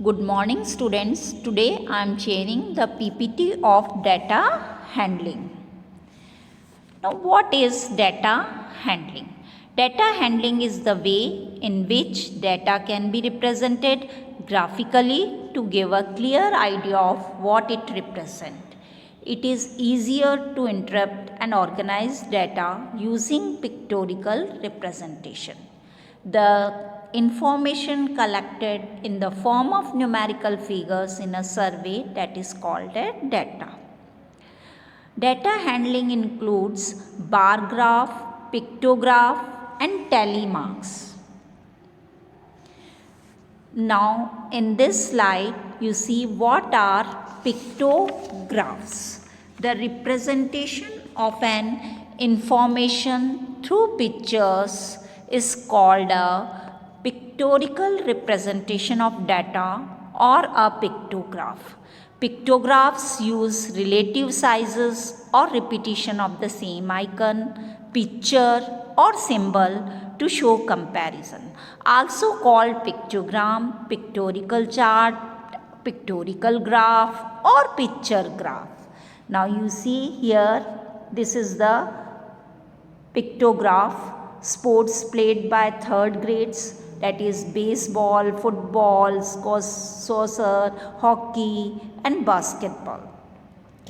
Good morning students. Today I am sharing the PPT of data handling. Now what is data handling? Data handling is the way in which data can be represented graphically to give a clear idea of what it represents. It is easier to interpret and organize data using pictorial representation. The information collected in the form of numerical figures in a survey that is called a data. Data handling includes bar graph, pictograph and tally marks. Now in this slide you see what are pictographs. The representation of an information through pictures is called a pictorial representation of data or a pictograph. Pictographs use relative sizes or repetition of the same icon, picture or symbol to show comparison. Also called pictogram, pictorial chart, pictorial graph or picture graph. Now you see here, this is the pictograph. Sports played by third grades, that is baseball, football, soccer, hockey and basketball.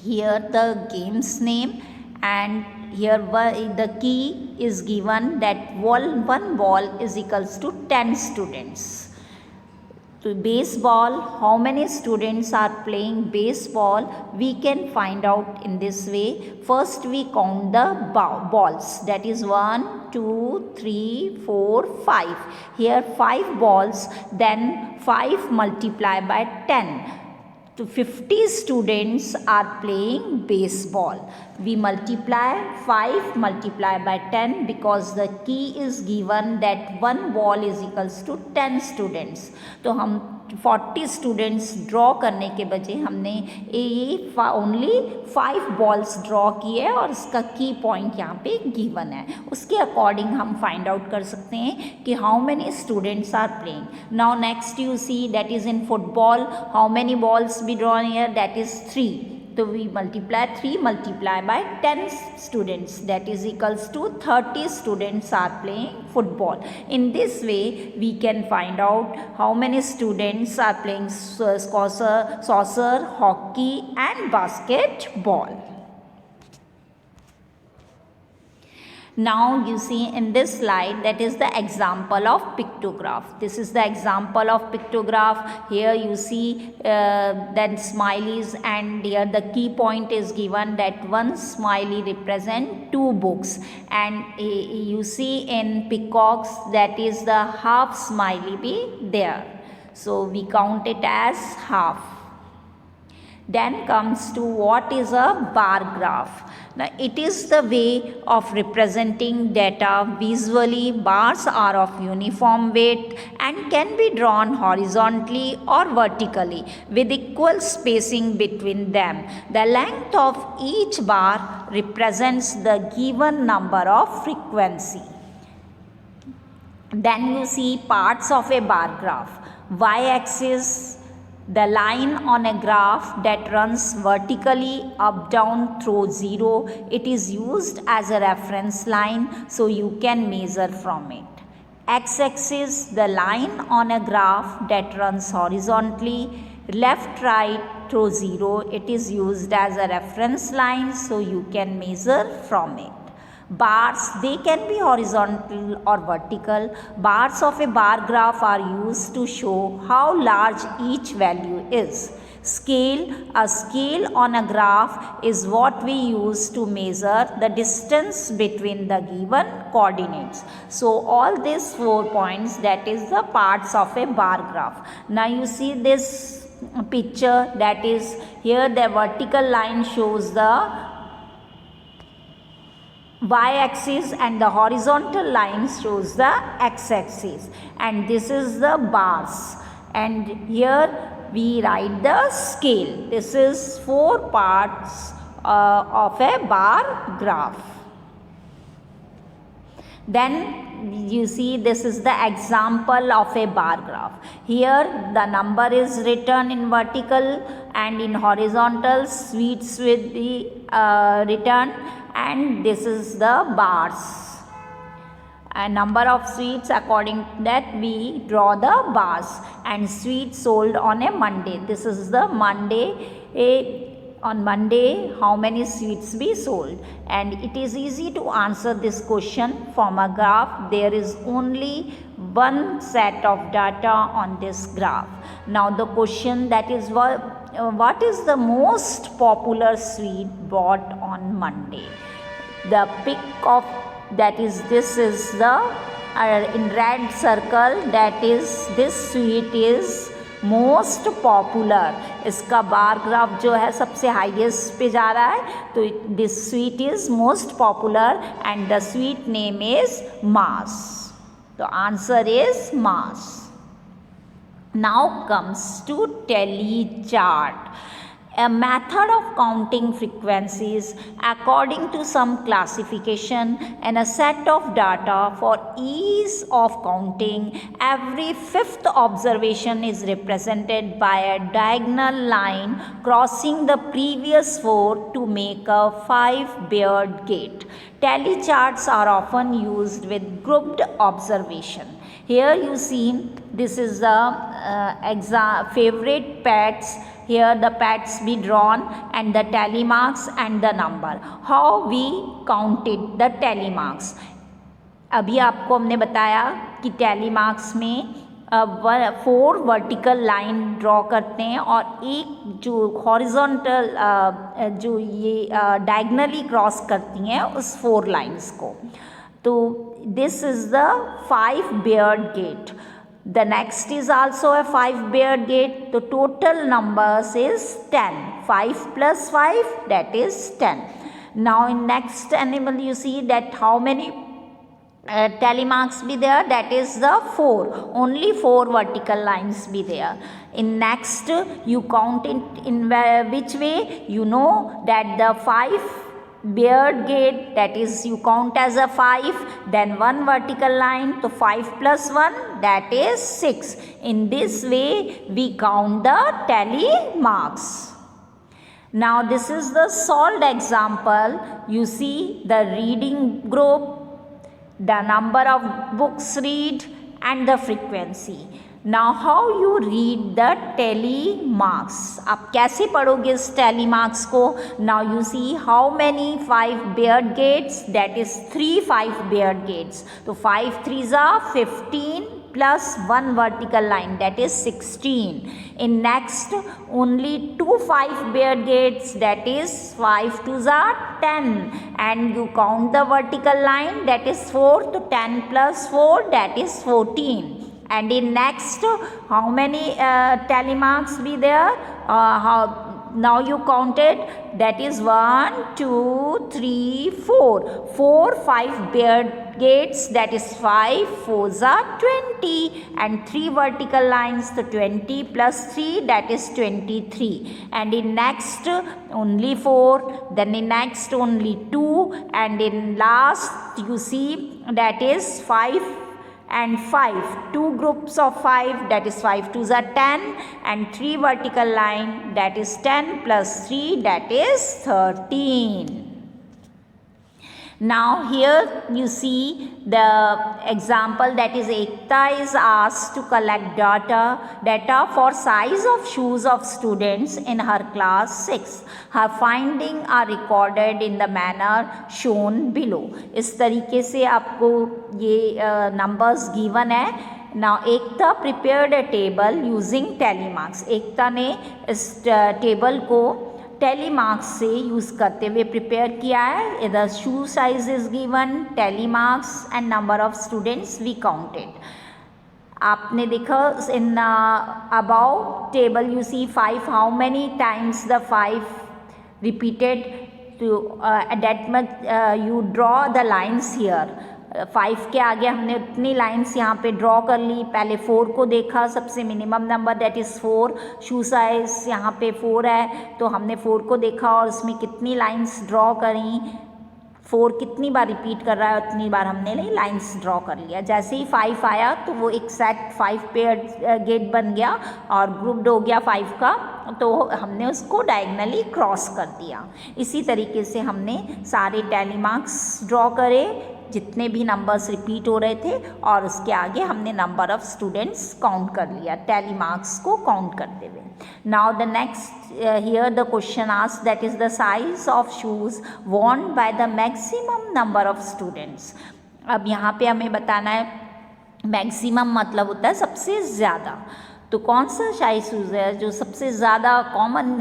Here the game's name, and here the key is given that one ball is equals to 10 students. To baseball, how many students are playing baseball, we can find out in this way. First we count the balls, that is 1, 2, 3, 4, 5. Here 5 balls, then 5 multiplied by 10. To 50 students are playing baseball. We multiply 5 multiplied by 10 because the key is given that one ball is equals to 10 students. तो हम 40 students draw करने के बजाय हमने ये only 5 balls draw किए और इसका की पॉइंट यहाँ पे गिवन है. उसके अकॉर्डिंग हम फाइंड आउट कर सकते हैं कि how many students are playing. Now next you see that is in football, how many balls be drawn here, that is 3. So we multiply 3 multiply by 10 students, that is equals to 30 students are playing football. In this way we can find out how many students are playing soccer, hockey and basketball. Now you see in this slide, that is the example of pictograph. This is the example of pictograph. Here you see then smileys, and here the key point is given that one smiley represent 2 books, and you see in peacocks that is the half smiley be there. So we count it as half. Then comes to what is a bar graph. Now it is the way of representing data visually. Bars are of uniform weight and can be drawn horizontally or vertically with equal spacing between them. The length of each bar represents the given number of frequency. Then you see parts of a bar graph. Y-axis, the line on a graph that runs vertically up down through 0. It is used as a reference line so you can measure from it. X-axis, the line on a graph that runs horizontally left right through 0. It is used as a reference line so you can measure from it. Bars, they can be horizontal or vertical. Bars of a bar graph are used to show how large each value is. Scale, a scale on a graph is what we use to measure the distance between the given coordinates. So all these 4 points, that is the parts of a bar graph. Now you see this picture, that is here the vertical line shows the y-axis and the horizontal line shows the x-axis, and this is the bars, and here we write the scale. This is 4 parts of a bar graph. Then you see this is the example of a bar graph. Here the number is written in vertical and in horizontal, sweets will be written, and this is the bars. A number of sweets, according to that we draw the bars, and sweets sold on a Monday. This is the Monday. On Monday how many sweets be sold, and it is easy to answer this question from a graph. There is only one set of data on this graph. Now the question that is what is the most popular sweet bought on Monday? The pick of that is this is the in red circle, that is this sweet is most popular. इसका bar graph जो है सबसे highest पे जा रहा है, तो this sweet is most popular and the sweet name is mass. तो answer is mass. Now comes to tally chart, a method of counting frequencies according to some classification and a set of data for ease of counting. Every fifth observation is represented by a diagonal line crossing the previous four to make a 5-beard gate. Tally charts are often used with grouped observation. Here you see this is the favorite pets. Here the pets be drawn and the tally marks and the number. How we counted the tally marks? अभी आपको हमने बताया कि tally marks में 4 vertical line draw करते हैं और एक जो हॉरिजॉन्टल जो ये डायगनली क्रॉस करती हैं उस 4 लाइन्स को. तो this is the 5-beard gate. The next is also a 5-beard gate. The total numbers is 10. 5 plus 5, that is 10. Now in next animal you see that how many tally marks be there, that is the 4. Only 4 vertical lines be there. In next you count in which way, you know that the 5-beard gate, that is you count as a 5, then 1 vertical line, so 5 plus 1, that is 6. In this way we count the tally marks. Now this is the solved example. You see the reading group, the number of books read and the frequency. Now how you read the tally marks? आप कैसे पढ़ोगे इस tally marks को? Now you see how many 5-beard gates, that is 3 5-beard gates. तो 5 3s are 15 plus 1 vertical line, that is 16. In next only 2 5-beard gates, that is 5 2s are 10, and you count the vertical line, that is 4, to 10 plus 4, that is 14. And in next how many tally marks be there? Now you counted, that is 1 2 3 4. 4 5-beard gates, that is 5 4s are 20, and 3 vertical lines, the 20 plus 3, that is 23. And in next only 4, then in next only 2, and in last you see that is 5 and 5, 2 groups of 5, that is 5 2s are 10, and 3 vertical line, that is 10 plus 3, that is 13. Now here you see the example, that is Ekta is asked to collect data for size of shoes of students in her class 6. Her findings are recorded in the manner shown below. इस तरीके से आपको ये numbers given है. Now Ekta prepared a table using tally marks. एकता ने इस table को tally marks से यूज़ करते हुए प्रिपेयर किया है. The shoe size is given, tally marks and number of students we counted. आपने देखा in above table you see 5, how many times the 5 repeated, to that much you draw the lines here. 5 के आगे हमने उतनी lines यहाँ पे draw कर ली. पहले 4 को देखा, सबसे minimum number, that is 4. Shoe size यहाँ पे 4 है, तो हमने 4 को देखा और उसमें कितनी लाइन्स ड्रॉ करी. 4 कितनी बार रिपीट कर रहा है उतनी बार हमने लाइंस ड्रॉ कर लिया। जैसे ही 5 आया तो वो एक सेट 5 पेयर गेट बन गया और ग्रुप्ड हो गया 5 का, तो हमने उसको डायगनली क्रॉस कर दिया। इसी तरीके से हमने सारे टैली मार्क्स ड्रॉ करे जितने भी नंबर्स रिपीट हो रहे थे, और उसके आगे हमने नंबर ऑफ स्टूडेंट्स काउंट कर लिया टैली मार्क्स को काउंट करते हुए। Now the next here the question asked that is the size of shoes worn by the maximum number of students. अब यहाँ पे हमें बताना है, मैक्सिमम मतलब होता है सबसे ज़्यादा, तो कौन सा साइज शूज़ है जो सबसे ज़्यादा कॉमन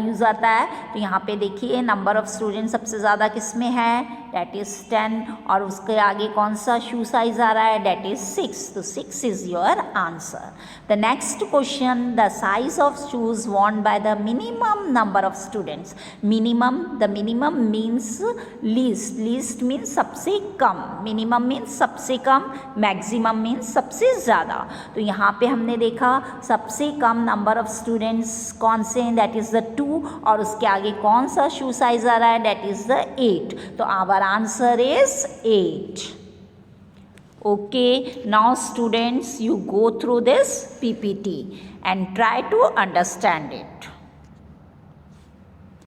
यूज़ आता है। तो यहाँ पे देखिए नंबर ऑफ स्टूडेंट सबसे ज़्यादा किस में है, डैट इज़ 10, और उसके आगे कौन सा शू साइज आ रहा है, डैट इज़ 6, तो 6 is your answer. The next question, the size of shoes worn by the minimum number of students. Minimum, the minimum means least, least means सबसे कम, मिनिमम मीन्स सबसे कम, मैक्सिमम मीन्स सबसे ज़्यादा। तो यहाँ पे हमने देखा सबसे कम नंबर ऑफ स्टूडेंट्स कौन से हैं, दैट इज़ द 2, और उसके आगे कौन सा शू साइज आ रहा है, दैट इज़ द 8, तो our answer is 8। Okay, now students, you go through this PPT and try to understand it.